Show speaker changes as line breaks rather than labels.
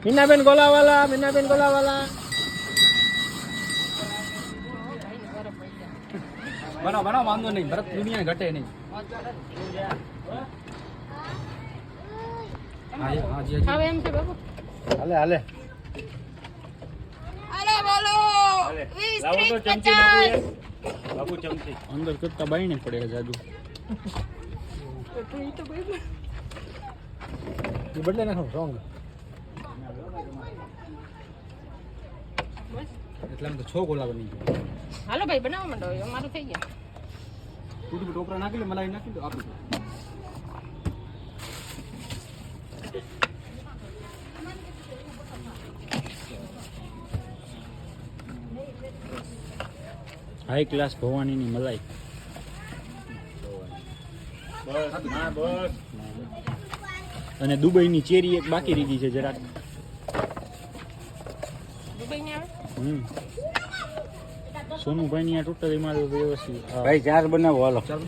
મીનાબેન ગોલાવાલા
બનાવ વાંધો નહીં, ભરત દુનિયા ઘટે નહીં.
હવે એમ છે બાબુ.
હાલે
બોલો 20 30 50
બાબુ ચમચી અંદર કરતા બાઈ ને પડે જાદુ.
બદલે નાખો રોંગ
એટલે આમ તો 6 ગોલા બની ગયા.
હાલો ભાઈ બનાવવા માંડો, અમારું થઈ ગયા.
ટૂટી ટોપરા નાખી લે, મલાઈ નાખી દો, આપી દો. હાઈ ક્લાસ ભવાનીની મલાઈ.
બસ
અને દુબઈની ચેરી એક બાકી રહી ગઈ છે જરાક.
દુબઈ ને આવે
સોનુભાઈ ની આ ટોટલી મારું વ્યવસ્થિત.
ભાઈ ચાર બનાવો હાલો.
ચાલો.